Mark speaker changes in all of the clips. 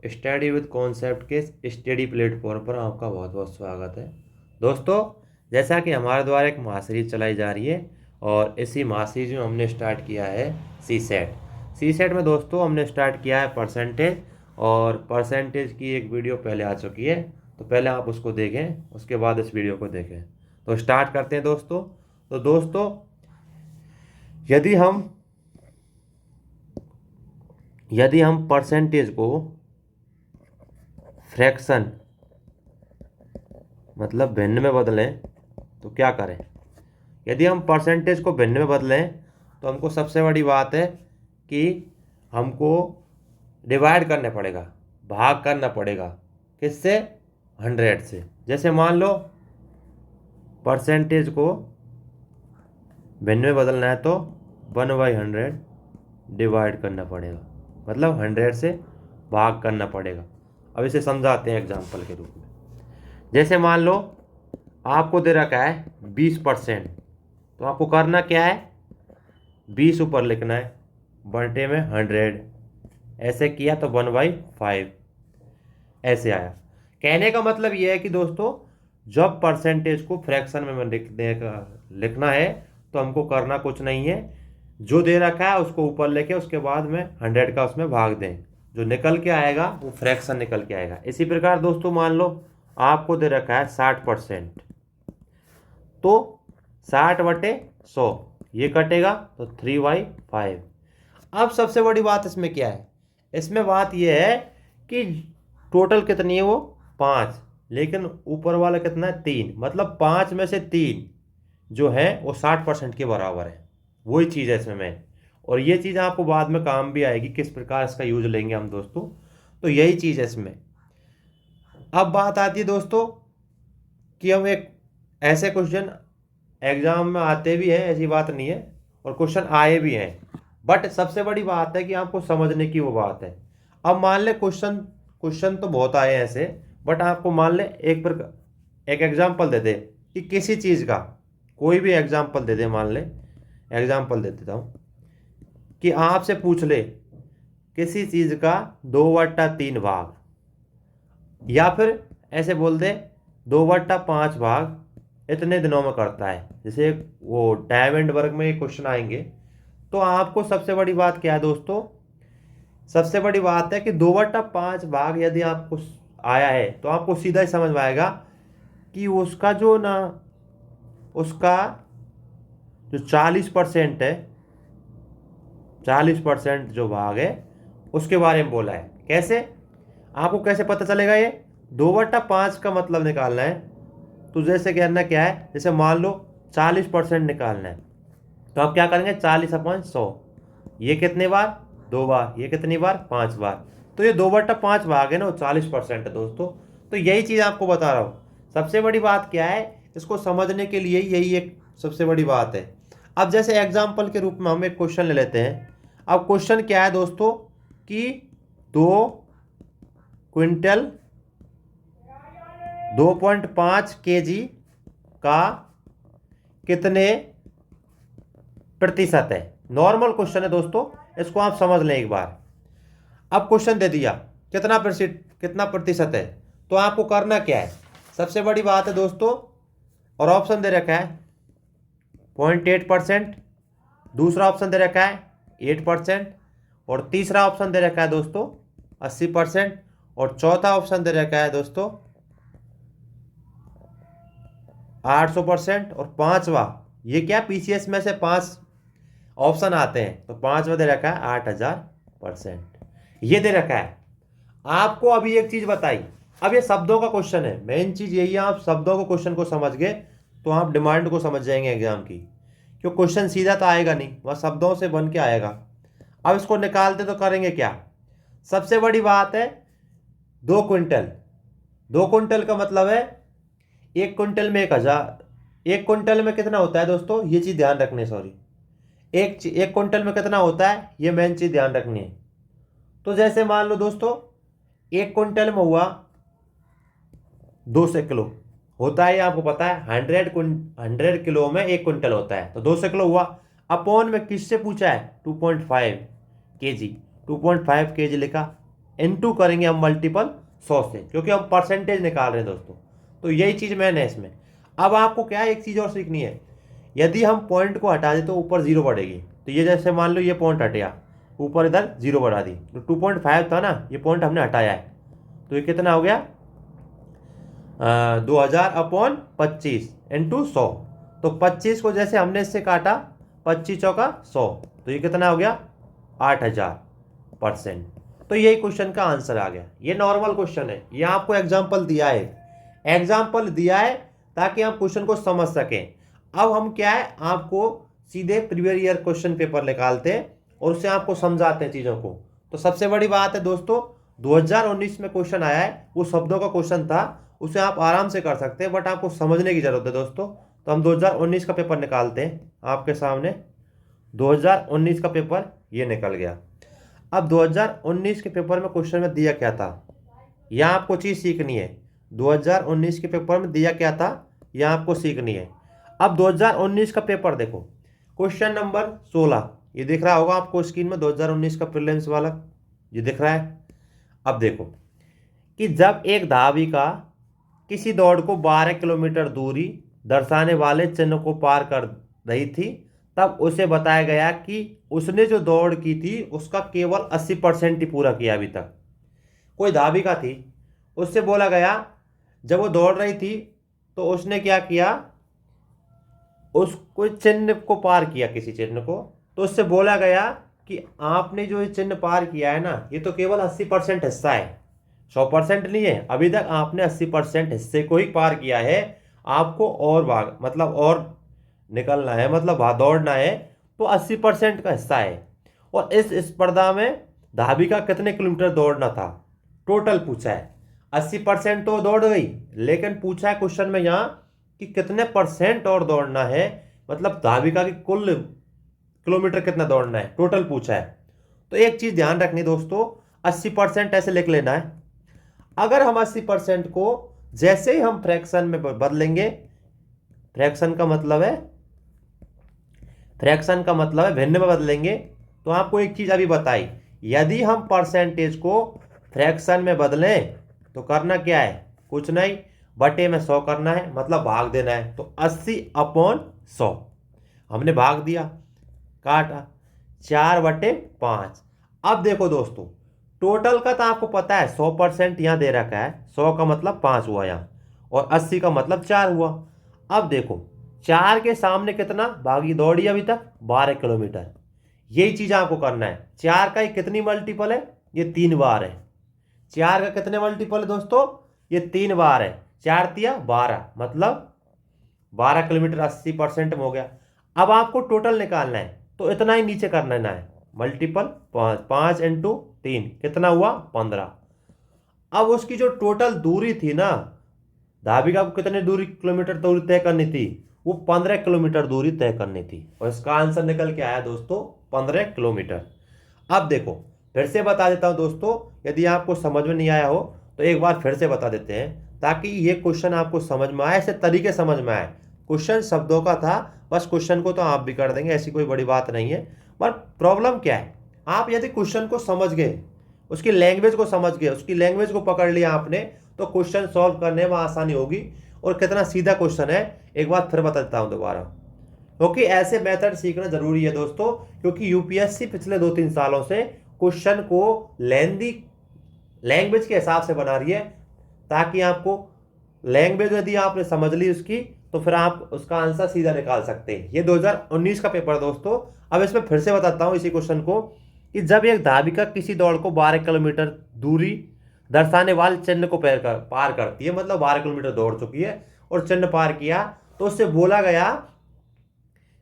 Speaker 1: Study with concept के study platform पर आपका बहुत बहुत स्वागत है। दोस्तों, जैसा कि हमारे द्वारा एक महासीरीज चलाई जा रही है और इसी महासीरीज में हमने स्टार्ट किया है सी सेट। सी सेट में दोस्तों हमने स्टार्ट किया है परसेंटेज, और परसेंटेज की एक वीडियो पहले आ चुकी है, तो पहले आप उसको देखें, उसके बाद इस वीडियो को देखें। तो स्टार्ट करते हैं दोस्तों। तो दोस्तों, यदि हम परसेंटेज को फ्रैक्शन मतलब भिन्न में बदलें तो क्या करें। यदि हम परसेंटेज को भिन्न में बदलें तो हमको सबसे बड़ी बात है कि हमको डिवाइड करना पड़ेगा, भाग करना पड़ेगा। किससे? 100 से। जैसे मान लो परसेंटेज को भिन्न में बदलना है तो 1/100 डिवाइड करना पड़ेगा, मतलब 100 से भाग करना पड़ेगा। अब इसे समझाते हैं एग्जाम्पल के रूप में। जैसे मान लो आपको दे रखा है 20%, तो आपको करना क्या है, 20 ऊपर लिखना है, बटे में 100। ऐसे किया तो 1/5 ऐसे आया। कहने का मतलब यह है कि दोस्तों, जब परसेंटेज को फ्रैक्शन में लिखना है तो हमको करना कुछ नहीं है, जो दे रखा है उसको ऊपर लेके उसके बाद में 100 का उसमें भाग दें, जो निकल के आएगा वो फ्रैक्शन निकल के आएगा। इसी प्रकार दोस्तों, मान लो आपको दे रखा है 60%, तो 60/100 ये कटेगा तो 3/5। अब सबसे बड़ी बात इसमें क्या है, इसमें बात यह है कि टोटल कितनी है, वो 5, लेकिन ऊपर वाला कितना है, 3, मतलब 5 में से 3 जो है वो 60% के बराबर है। वही चीज़ है इसमें मैं, और ये चीज़ आपको बाद में काम भी आएगी, किस प्रकार इसका यूज लेंगे हम दोस्तों। तो यही चीज़ है इसमें। अब बात आती है दोस्तों कि हम एक ऐसे क्वेश्चन एग्जाम में आते भी हैं, ऐसी बात नहीं है, और क्वेश्चन आए भी हैं, बट सबसे बड़ी बात है कि आपको समझने की वो बात है। अब मान ले क्वेश्चन तो बहुत आए हैं ऐसे, बट आपको मान ले एक एग्जाम्पल दे दे कि किसी चीज़ का, कोई भी एग्जाम्पल दे दे। मान ले एग्जाम्पल दे देता हूँ कि आपसे पूछ ले किसी चीज़ का 2/3 भाग, या फिर ऐसे बोल दे 2/5 भाग इतने दिनों में करता है। जैसे वो टाइम एंड वर्क में क्वेश्चन आएंगे, तो आपको सबसे बड़ी बात क्या है दोस्तों, सबसे बड़ी बात है कि 2/5 भाग यदि आपको आया है तो आपको सीधा ही समझ में आएगा कि उसका जो 40% है, 40% जो भाग है उसके बारे में बोला है। कैसे? आपको कैसे पता चलेगा ये? 2/5 का मतलब निकालना है, तो जैसे कहना क्या है, जैसे मान लो 40% निकालना है, तो आप क्या करेंगे, 40/100। ये कितने बार? 2 बार। ये कितनी बार? 5 बार। तो ये 2/5 भाग है ना, वो 40% है दोस्तों। तो यही चीज़ आपको बता रहा हूँ। सबसे बड़ी बात क्या है, इसको समझने के लिए यही एक सबसे बड़ी बात है। अब जैसे एग्जाम्पल के रूप में हम एक क्वेश्चन ले लेते हैं। अब क्वेश्चन क्या है दोस्तों कि 2 क्विंटल 2.5 kg का कितने प्रतिशत है। नॉर्मल क्वेश्चन है दोस्तों, इसको आप समझ लें एक बार। अब क्वेश्चन दे दिया कितना प्रतिशत है, तो आपको करना क्या है, सबसे बड़ी बात है दोस्तों, और ऑप्शन दे रखा है 0.8%, दूसरा ऑप्शन दे रखा है 8%, और तीसरा ऑप्शन दे रखा है दोस्तों 80%, और चौथा ऑप्शन दे रखा है दोस्तों 800%, और पांचवा, ये क्या, पीसीएस में से 5 ऑप्शन आते हैं, तो 5वां दे रखा है 8000%। ये दे रखा है। आपको अभी एक चीज बताई, अब ये शब्दों का क्वेश्चन है, मेन चीज यही है, आप शब्दों को क्वेश्चन को समझ गए तो आप डिमांड को समझ जाएंगे एग्जाम की, क्योंकि क्वेश्चन सीधा तो आएगा नहीं, वह शब्दों से बन के आएगा। अब इसको निकालते तो करेंगे क्या, सबसे बड़ी बात है 2 क्विंटल। 2 क्विंटल का मतलब है 1 क्विंटल में 1000। 1 क्विंटल में कितना होता है दोस्तों, ये चीज ध्यान रखनी है, सॉरी, एक क्विंटल में कितना होता है, ये मेन चीज ध्यान रखनी है। तो जैसे मान लो दोस्तों 1 क्विंटल में हुआ 200 किलो होता है, ये आपको पता है। 100 किलो में 1 क्विंटल होता है, तो 200 किलो हुआ। अपॉन में किससे पूछा है, 2.5 kg। 2.5 kg लिखा, इनटू करेंगे हम मल्टीपल 100 से, क्योंकि हम परसेंटेज निकाल रहे हैं दोस्तों। तो यही चीज़ मैंने है इसमें। अब आपको क्या है, एक चीज़ और सीखनी है। यदि हम पॉइंट को हटा दें तो ऊपर जीरो बढ़ेगी। तो ये जैसे मान लो ये पॉइंट हटिया, ऊपर इधर जीरो बढ़ा दी, तो 2.5 था ना, ये पॉइंट हमने हटाया है, तो ये कितना हो गया 2000/25 इंटू 100। तो 25 को जैसे हमने इससे काटा, 25 चौका 100, तो ये कितना हो गया 8000%। तो यही क्वेश्चन का आंसर आ गया। ये नॉर्मल क्वेश्चन है, ये आपको एग्जाम्पल दिया है, एग्जाम्पल दिया है ताकि आप क्वेश्चन को समझ सकें। अब हम क्या है, आपको सीधे प्रीवियस ईयर क्वेश्चन पेपर निकालते हैं और उससे आपको समझाते हैं चीज़ों को। तो सबसे बड़ी बात है दोस्तों, 2019 में क्वेश्चन आया है, वो शब्दों का क्वेश्चन था, उसे आप आराम से कर सकते हैं, बट आपको समझने की जरूरत है दोस्तों। तो हम 2019 का पेपर निकालते हैं आपके सामने। 2019 का पेपर ये निकल गया। अब 2019 के पेपर में क्वेश्चन में दिया क्या था, यह आपको चीज़ सीखनी है। 2019 के पेपर में दिया क्या था, यह आपको सीखनी है। अब 2019 का पेपर देखो, क्वेश्चन नंबर 16 ये दिख रहा होगा आपको स्क्रीन में, 2019 का प्रीलिम्स वाला ये दिख रहा है। अब देखो कि जब एक धाविका किसी दौड़ को 12 किलोमीटर दूरी दर्शाने वाले चिन्ह को पार कर रही थी, तब उसे बताया गया कि उसने जो दौड़ की थी उसका केवल 80% ही पूरा किया अभी तक। कोई धाविका थी, उससे बोला गया, जब वो दौड़ रही थी तो उसने क्या किया, उस कोई चिन्ह को पार किया, किसी चिन्ह को, तो उससे बोला गया कि आपने जो ये चिन्ह पार किया है ना, ये तो केवल 80% हिस्सा है, 100% नहीं है। अभी तक आपने 80% हिस्से को ही पार किया है, आपको और भाग मतलब और निकलना है, मतलब दौड़ना है, तो 80% का हिस्सा है। और इस स्पर्धा में धाविका कितने किलोमीटर दौड़ना था, टोटल पूछा है। 80% तो दौड़ गई, लेकिन पूछा है क्वेश्चन में यहाँ कि कितने परसेंट और दौड़ना है, मतलब धाविका की कुल किलोमीटर कितना दौड़ना है, टोटल पूछा है। तो एक चीज ध्यान रखनी दोस्तों, 80% ऐसे लिख लेना है। अगर हम 80% को जैसे ही हम फ्रैक्शन में बदलेंगे, फ्रैक्शन का मतलब है भिन्न में बदलेंगे, तो आपको एक चीज अभी बताई, यदि हम परसेंटेज को फ्रैक्शन में बदलें तो करना क्या है, कुछ नहीं, बटे में 100 करना है, मतलब भाग देना है। तो 80/100 हमने भाग दिया, काटा 4/5। अब देखो दोस्तों, टोटल का तो आपको पता है 100% यहाँ दे रखा है, 100 का मतलब 5 हुआ यहाँ, और 80 का मतलब 4 हुआ। अब देखो 4 के सामने कितना भागी दौड़ी अभी तक, 12 किलोमीटर। यही चीज आपको करना है। 4 का ये कितनी मल्टीपल है, ये 3 बार है। 4 का कितने मल्टीपल है दोस्तों, ये 3 बार है। 4 तिया 12, मतलब 12 किलोमीटर 80% में हो गया। अब आपको टोटल निकालना है, तो इतना ही नीचे करना है, मल्टीपल 5 इंटू 3 कितना हुआ 15। अब उसकी जो टोटल दूरी थी ना, धाविका को कितने किलोमीटर दूरी तय करनी थी, वो 15 किलोमीटर दूरी तय करनी थी, और इसका आंसर निकल के आया दोस्तों 15 किलोमीटर। अब देखो फिर से बता देता हूं दोस्तों, यदि आपको समझ में नहीं आया हो तो एक बार फिर से बता देते हैं, ताकि ये क्वेश्चन आपको समझ में आए, ऐसे तरीके समझ में आए। क्वेश्चन शब्दों का था, बस क्वेश्चन को तो आप भी कर देंगे, ऐसी कोई बड़ी बात नहीं है। पर प्रॉब्लम क्या है, आप यदि क्वेश्चन को समझ गए, उसकी लैंग्वेज को समझ गए, उसकी लैंग्वेज को पकड़ लिया आपने, तो क्वेश्चन सॉल्व करने में आसानी होगी। और कितना सीधा क्वेश्चन है, एक बार फिर बता देता हूं दोबारा, क्योंकि ऐसे मेथड सीखना जरूरी है दोस्तों, क्योंकि यूपीएससी पिछले 2-3 सालों से क्वेश्चन को लेंदी लैंग्वेज के हिसाब से बना रही है, ताकि आपको लैंग्वेज यदि आपने समझ ली उसकी, तो फिर आप उसका आंसर सीधा निकाल सकते हैं। ये 2019 का पेपर दोस्तों। अब इसमें फिर से बताता हूं इसी क्वेश्चन को, कि जब एक धाविका किसी दौड़ को 12 किलोमीटर दूरी दर्शाने वाले चिन्ह को पार करती है, मतलब 12 किलोमीटर दौड़ चुकी है और चिन्ह पार किया, तो उससे बोला गया,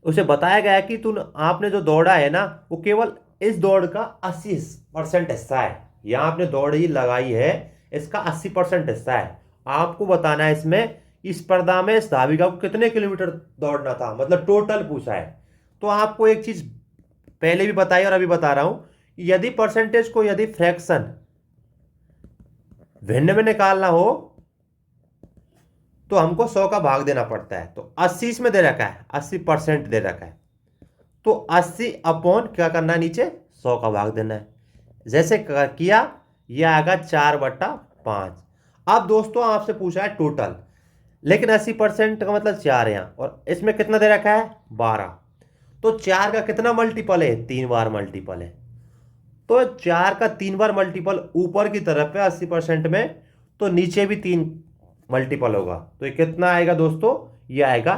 Speaker 1: उसे बताया गया कि आपने जो दौड़ा है ना, वो केवल इस दौड़ का 80% हिस्सा है। यहाँ आपने दौड़ ही लगाई है, इसका 80% हिस्सा है। आपको बताना है इसमें, इस स्पर्धा में इस धाविका को कितने किलोमीटर दौड़ना था, मतलब टोटल पूछा है। तो आपको एक चीज पहले भी बताई और अभी बता रहा हूं, यदि परसेंटेज को, यदि फ्रैक्शन भिन्न में निकालना हो तो हमको 100 का भाग देना पड़ता है। तो 80 इसमें दे रखा है, 80% दे रखा है, तो 80 अपॉन क्या करना है, नीचे 100 का भाग देना है। जैसे किया ये आएगा 4/5। अब दोस्तों आपसे पूछा है टोटल, लेकिन 80% का मतलब 4 है यहाँ, और इसमें कितना दे रखा है 12। तो 4 का कितना मल्टीपल है, 3 बार मल्टीपल है। तो 4 का 3 बार मल्टीपल ऊपर की तरफ है 80% में, तो नीचे भी 3 मल्टीपल होगा। तो ये कितना आएगा दोस्तों, ये आएगा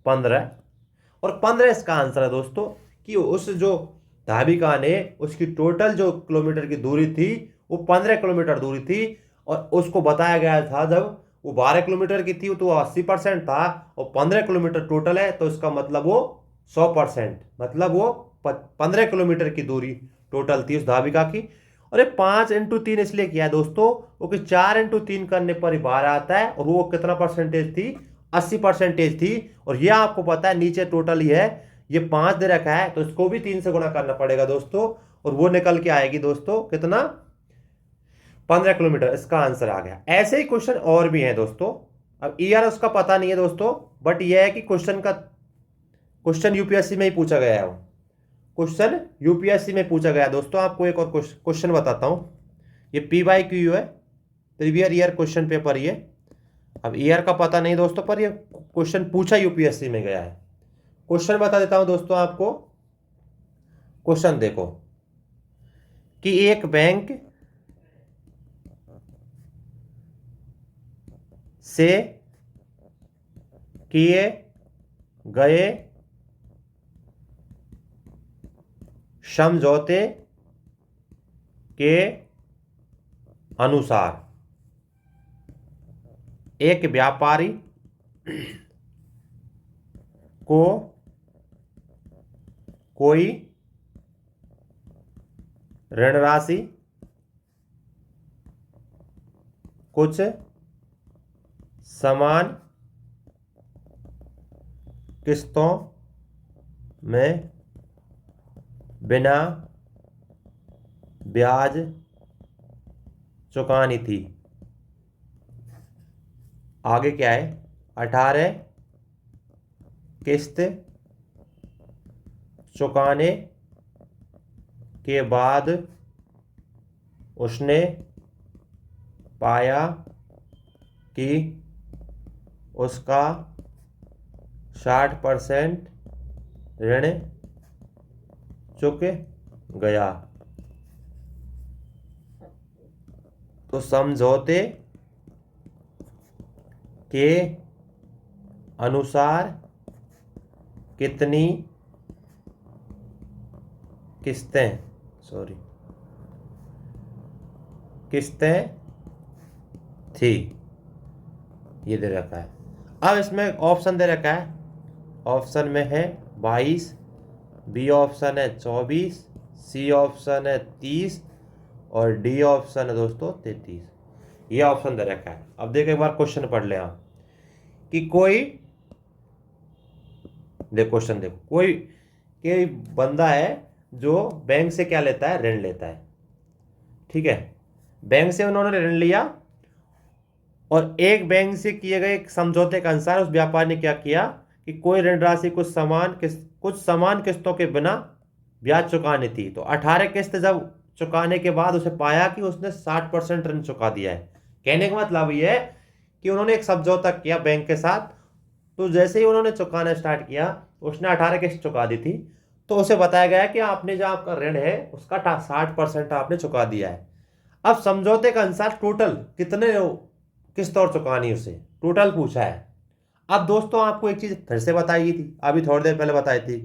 Speaker 1: 15। और 15 इसका आंसर है दोस्तों, कि उस जो धाविका ने उसकी टोटल जो किलोमीटर की दूरी थी वो 15 किलोमीटर दूरी थी, और उसको बताया गया था जब वो 12 किलोमीटर की थी तो 80% था, और 15 किलोमीटर टोटल है, तो इसका मतलब वो 100%, मतलब वो 15 किलोमीटर की दूरी टोटल थी उस धाविका की। और ये 5 × 3 इसलिए किया है दोस्तों, क्योंकि 4 × 3 करने पर ही 12 आता है, और वो कितना परसेंटेज थी, 80% थी। और ये आपको पता है नीचे टोटल ही है, ये 5 दे रखा है, तो इसको भी 3 से गुणा करना पड़ेगा दोस्तों, और वो निकल के आएगी दोस्तों कितना, 15 किलोमीटर। इसका आंसर आ गया। ऐसे ही क्वेश्चन और भी हैं दोस्तों। अब ईआर उसका पता नहीं है दोस्तों, बट ये है कि क्वेश्चन यूपीएससी में ही पूछा गया है। वो क्वेश्चन यूपीएससी में पूछा गया दोस्तों। आपको एक और क्वेश्चन बताता हूं। ये PYQ है, प्रीवियस ईयर क्वेश्चन पेपर। ये अब ईयर का पता नहीं दोस्तों, पर ये क्वेश्चन पूछा यूपीएससी में गया है। क्वेश्चन बता देता हूं दोस्तों आपको। क्वेश्चन देखो कि एक बैंक से किए गए समझौते के अनुसार एक व्यापारी को कोई ऋण राशि कुछ समान किस्तों में बिना ब्याज चुकानी थी। आगे क्या है, 18 किस्त चुकाने के बाद उसने पाया कि उसका 60% ऋण चुक गया, तो समझौते के अनुसार कितनी किस्तें थी, ये दे रखा है। अब इसमें ऑप्शन दे रखा है। ऑप्शन में है 22, बी ऑप्शन है 24, सी ऑप्शन है 30, और डी ऑप्शन है दोस्तों 33। ये ऑप्शन दे रखा है। अब देखो एक बार क्वेश्चन पढ़ ले आप कि क्वेश्चन देखो, कोई बंदा है जो बैंक से क्या लेता है, ऋण लेता है। ठीक है, बैंक से उन्होंने ऋण लिया, और एक बैंक से किए गए समझौते के अनुसार उस व्यापारी ने क्या किया कि कोई ऋण राशि कुछ समान किस्तों के बिना ब्याज चुकानी थी। तो 18 किस्त जब चुकाने के बाद उसे पाया कि उसने 60% ऋण चुका दिया है। कहने का मतलब ये है कि उन्होंने एक समझौता किया बैंक के साथ, तो जैसे ही उन्होंने चुकाना स्टार्ट किया, उसने 18 किस्त चुका दी थी, तो उसे बताया गया कि आपने जो आपका ऋण है उसका 60% आपने चुका दिया है। अब समझौते के अनुसार टोटल कितने किस्त और चुकानी, उसे टोटल पूछा है। अब दोस्तों आपको एक चीज फिर से बताई थी, अभी थोड़ी देर पहले बताई थी।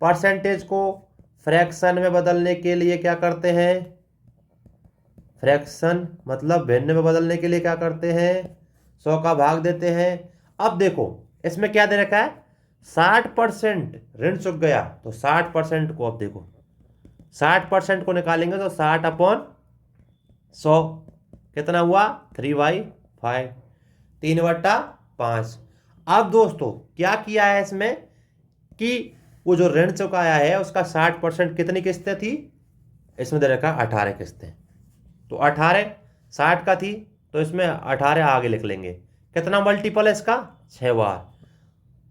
Speaker 1: परसेंटेज को फ्रैक्शन में बदलने के लिए क्या करते हैं, फ्रैक्शन मतलब भिन्न में बदलने के लिए क्या करते हैं, 100 का भाग देते हैं। अब देखो इसमें क्या दे रखा है, 60% ऋण चुक गया, तो 60% को अब देखो 60% को निकालेंगे तो 60/100 कितना हुआ, 3/5, 3/5। अब दोस्तों क्या किया है इसमें कि वो जो ऋण चुकाया है उसका 60% कितनी किस्तें थी, इसमें दे रखा 18 किस्तें। तो 18 60 का थी, तो इसमें 18 आगे लिख लेंगे। कितना मल्टीपल है इसका, 6 बार।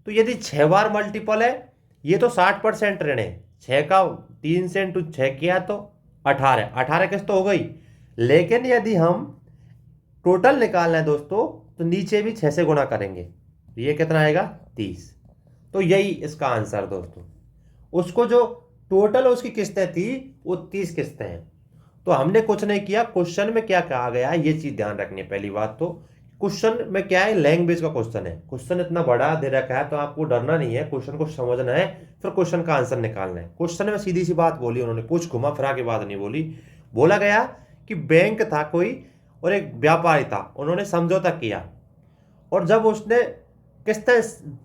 Speaker 1: तो यदि 6 बार मल्टीपल है, ये तो 60% ऋण है, 6 का 3 से × 6 किया तो 18 किस्त तो हो गई। लेकिन यदि हम टोटल निकालना है दोस्तों तो नीचे भी 6 से गुणा करेंगे, ये कितना आएगा 30। तो यही इसका आंसर दोस्तों। उसको जो टोटल उसकी किस्तें थी वो 30 किस्तें हैं। तो हमने कुछ नहीं किया, क्वेश्चन में क्या कहा गया है ये चीज ध्यान रखनी है। पहली बात तो क्वेश्चन में क्या है, लैंग्वेज का क्वेश्चन है। क्वेश्चन इतना बड़ा दे रखा है तो आपको डरना नहीं है, क्वेश्चन को समझना है, फिर क्वेश्चन का आंसर निकालना है। क्वेश्चन में सीधी सी बात बोली उन्होंने, कुछ घुमा फिरा के बात नहीं बोली। बोला गया कि बैंक था कोई और एक व्यापारी था, उन्होंने समझौता किया और जब उसने किस्तें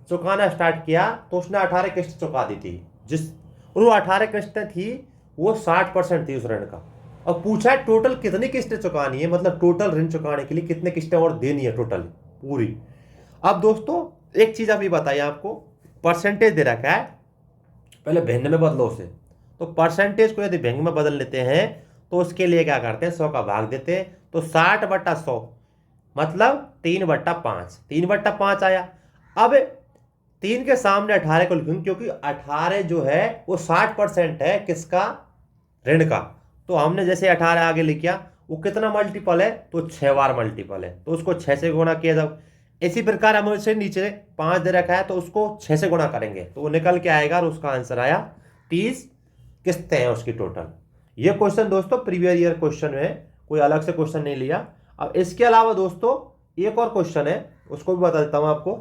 Speaker 1: चुकाना स्टार्ट किया तो उसने 18 किस्त चुका दी थी। जिस और वो 18 किस्तें थी वो 60% थी उस ऋण का। और पूछा है टोटल कितनी किस्तें चुकानी है, मतलब टोटल ऋण चुकाने के लिए कितने किस्तें और देनी है टोटल पूरी। अब दोस्तों एक चीज अभी बताइए आपको, परसेंटेज दे रखा है, पहले भिन्न में बदलो उसे। तो परसेंटेज को यदि भिन्न में बदल लेते हैं तो उसके लिए क्या करते हैं, 100 का भाग देते हैं। तो 60/100 मतलब 3/5, 3/5 आया। अब 3 के सामने 18 को लिखूंगे क्योंकि 18 जो है वो 60% है किसका, ऋण का। तो हमने जैसे 18 आगे लिखा, वो कितना मल्टीपल है, तो 6 बार मल्टीपल है, तो उसको 6 से गुणा किया जाओ। इसी प्रकार हम उसे नीचे 5 दे रखा है तो उसको 6 से गुणा करेंगे तो वो निकल के आएगा और उसका आंसर आया 30 किस्तें हैं उसकी टोटल। ये क्वेश्चन दोस्तों प्रीवियस ईयर क्वेश्चन है, कोई अलग से क्वेश्चन नहीं लिया। अब इसके अलावा दोस्तों एक और क्वेश्चन है, उसको भी बता देता हूं आपको।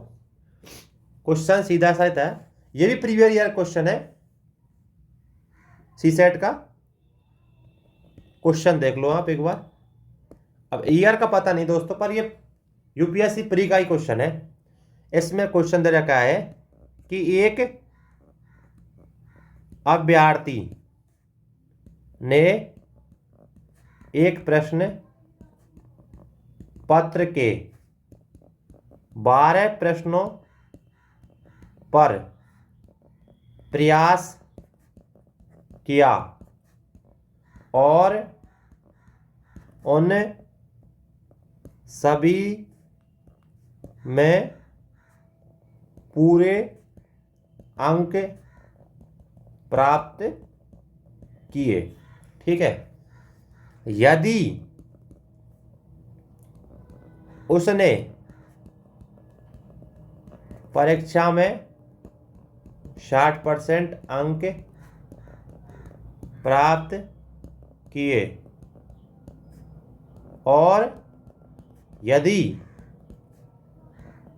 Speaker 1: क्वेश्चन सीधा सा है, ये भी प्रीवियस ईयर क्वेश्चन है, सीसेट का क्वेश्चन देख लो आप एक बार। अब ईयर का पता नहीं दोस्तों, पर ये यूपीएससी प्री का ही क्वेश्चन है। इसमें क्वेश्चन दे रखा है कि एक अभ्यर्थी ने एक प्रश्न पत्र के 12 प्रश्नों पर प्रयास किया और उन सभी में पूरे अंक प्राप्त किए। ठीक है, यदि उसने परीक्षा में 60% अंक प्राप्त किए और यदि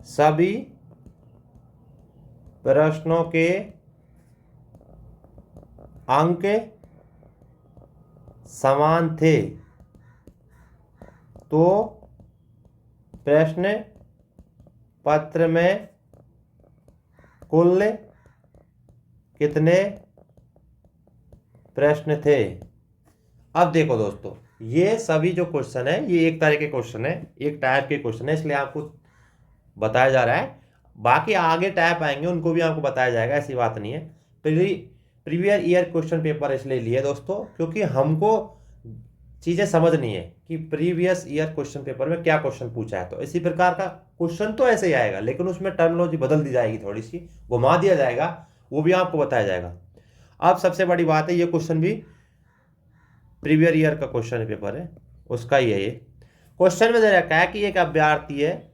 Speaker 1: सभी प्रश्नों के अंक समान थे तो प्रश्न पत्र में कुल कितने प्रश्न थे। अब देखो दोस्तों, ये सभी जो क्वेश्चन है ये एक तरह के क्वेश्चन है, एक टाइप के क्वेश्चन है, इसलिए आपको बताया जा रहा है। बाकी आगे टाइप आएंगे उनको भी आपको बताया जाएगा, ऐसी बात नहीं है। प्रीवियस ईयर क्वेश्चन पेपर इसलिए लिए दोस्तों क्योंकि हमको चीजें समझनी है कि प्रीवियस ईयर क्वेश्चन पेपर में क्या क्वेश्चन पूछा है। तो इसी प्रकार का क्वेश्चन तो ऐसे ही आएगा, लेकिन उसमें टर्मिनोलॉजी बदल दी जाएगी, थोड़ी सी घुमा दिया जाएगा, वो भी आपको बताया जाएगा। अब सबसे बड़ी बात है, ये क्वेश्चन भी प्रीवियस ईयर का क्वेश्चन पेपर है, उसका ही है ये। क्वेश्चन में दे रखा है कि एक अभ्यर्थी है,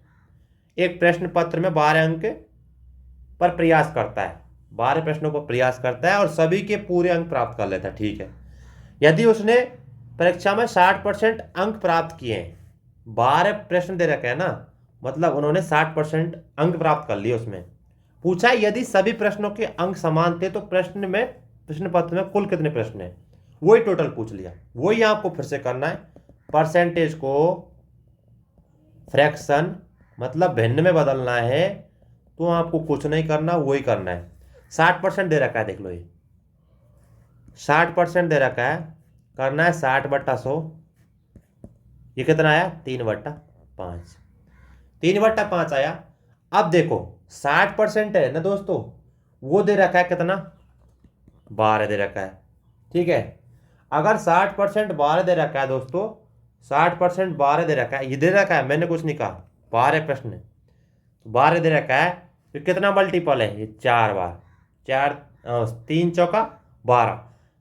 Speaker 1: एक प्रश्न पत्र में 12 अंक पर प्रयास करता है, 12 प्रश्नों पर प्रयास करता है और सभी के पूरे अंक प्राप्त कर लेता है। ठीक है, यदि उसने परीक्षा में 60% अंक प्राप्त किए हैं, 12 प्रश्न दे रखे हैं ना, मतलब उन्होंने 60% अंक प्राप्त कर लिए। उसमें पूछा है यदि सभी प्रश्नों के अंक समान थे तो प्रश्न पत्र में कुल कितने प्रश्न हैं, वही टोटल पूछ लिया। वही आपको फिर से करना है, परसेंटेज को फ्रैक्शन मतलब भिन्न में बदलना है, तो आपको कुछ नहीं करना, वही करना है। 60% दे रखा है, देख लो ये 60% दे रखा है, करना है 60/100, ये कितना आया 3/5, 3/5 आया। अब देखो 60% है ना दोस्तों, वो दे रखा है कितना 12 दे रखा है। ठीक है, अगर 60% 12 दे रखा है दोस्तों, 60% 12 दे रखा है, ये दे रखा है, मैंने कुछ नहीं कहा, 12 प्रश्न 12 दे रखा है, तो कितना मल्टीपल है, ये 4 बार, 3 चौका 12,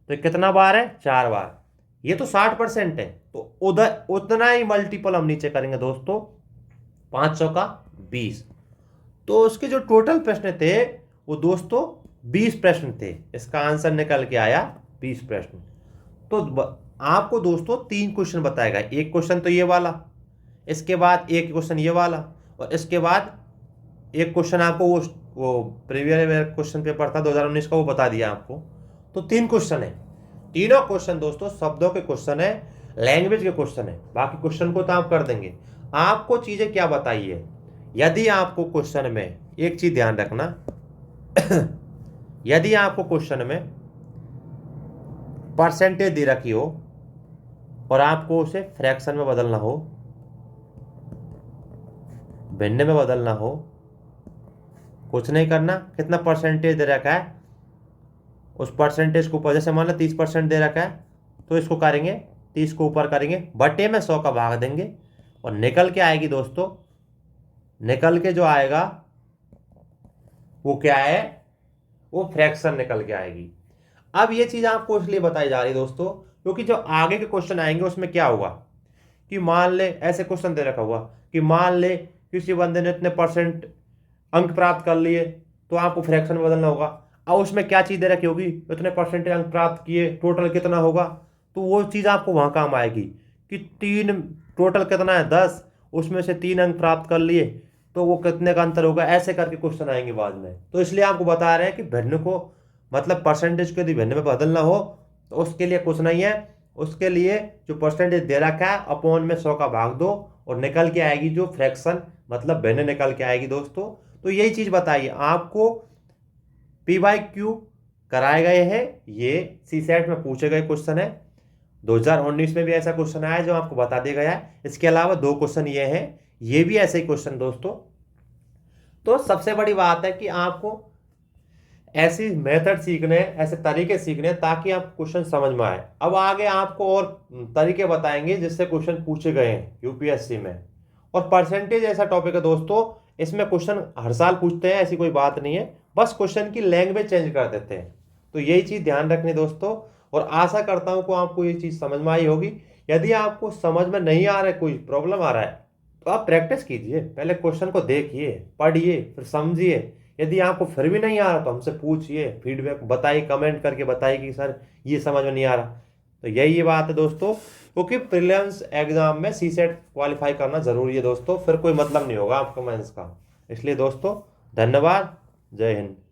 Speaker 1: तो कितना बार है 4 बार। ये तो 60% है, तो उधर उतना ही मल्टीपल हम नीचे करेंगे दोस्तों, 500 का 20। तो उसके जो टोटल प्रश्न थे वो दोस्तों 20 प्रश्न थे। इसका आंसर निकल के आया 20 प्रश्न। तो आपको दोस्तों 3 क्वेश्चन बताएगा। एक क्वेश्चन तो ये वाला, इसके बाद एक क्वेश्चन ये वाला, और इसके बाद एक क्वेश्चन आपको वो प्रीवियस क्वेश्चन पेपर था 2019 का, वो बता दिया आपको। तो 3 क्वेश्चन है। तीनों क्वेश्चन दोस्तों शब्दों के क्वेश्चन है, लैंग्वेज के क्वेश्चन है। बाकी क्वेश्चन को तो आप कर देंगे। आपको चीजें क्या बताइए, यदि आपको क्वेश्चन में एक चीज ध्यान रखना यदि आपको क्वेश्चन में परसेंटेज दे रखी हो और आपको उसे फ्रैक्शन में बदलना हो, भिन्न में बदलना हो, कुछ नहीं करना। कितना परसेंटेज दे रखा है, उस परसेंटेज को ऊपर, जैसे मान लो 30% दे रखा है, तो इसको करेंगे 30 को ऊपर करेंगे, बटे में 100 का भाग देंगे, और निकल के आएगी दोस्तों, निकल के जो आएगा वो क्या है, वो फ्रैक्शन निकल के आएगी। अब ये चीज आपको इसलिए बताई जा रही है दोस्तों, क्योंकि जो आगे के क्वेश्चन आएंगे उसमें क्या होगा कि मान ले ऐसे क्वेश्चन दे रखा हुआ कि मान ले किसी बंदे ने इतने परसेंट अंक प्राप्त कर लिए, तो आपको फ्रैक्शन में बदलना होगा। अब उसमें क्या चीज दे रखी होगी, इतने परसेंटेज अंक प्राप्त किए, टोटल कितना होगा, तो वो चीज आपको वहां काम आएगी कि 3 टोटल कितना है 10, उसमें से 3 अंक प्राप्त कर लिए, तो वो कितने का अंतर होगा। ऐसे करके क्वेश्चन आएंगे बाद में। तो इसलिए आपको बता रहे हैं कि भिन्न को मतलब परसेंटेज को यदि भिन्न में बदलना हो तो उसके लिए कुछ नहीं है, उसके लिए जो परसेंटेज दे रखा है अपॉन में 100 का भाग दो, और निकल के आएगी जो फ्रैक्शन मतलब भिन्न निकल के आएगी दोस्तों। तो यही चीज बताइए आपको PYQ कराए गए हैं, ये CSET में पूछे गए क्वेश्चन है। 2019 में भी ऐसा क्वेश्चन आया जो आपको बता दिया गया है। इसके अलावा 2 क्वेश्चन ये हैं, ये भी ऐसे ही क्वेश्चन दोस्तों। तो सबसे बड़ी बात है कि आपको ऐसी मेथड सीखने, ऐसे तरीके सीखने ताकि आप क्वेश्चन समझ में आए। अब आगे आपको और तरीके बताएंगे जिससे क्वेश्चन पूछे गए हैं UPSC में। और परसेंटेज ऐसा टॉपिक है दोस्तों, इसमें क्वेश्चन हर साल पूछते हैं, ऐसी कोई बात नहीं है, बस क्वेश्चन की लैंग्वेज चेंज कर देते हैं। तो यही चीज ध्यान रखनी दोस्तों, और आशा करता हूं कि आपको ये चीज समझ में आई होगी। यदि आपको समझ में नहीं आ रहा है, कोई प्रॉब्लम आ रहा है, तो आप प्रैक्टिस कीजिए, पहले क्वेश्चन को देखिए, पढ़िए, फिर समझिए। यदि आपको फिर भी नहीं आ रहा तो हमसे पूछिए, फीडबैक बताइए, कमेंट करके बताइए कि सर ये समझ में नहीं आ रहा। तो यही ये बात है दोस्तों, क्योंकि प्रीलिम्स एग्जाम में CSET क्वालिफाई करना जरूरी है दोस्तों, फिर कोई मतलब नहीं होगा आपका मेंस का। इसलिए दोस्तों धन्यवाद, जय हिंद।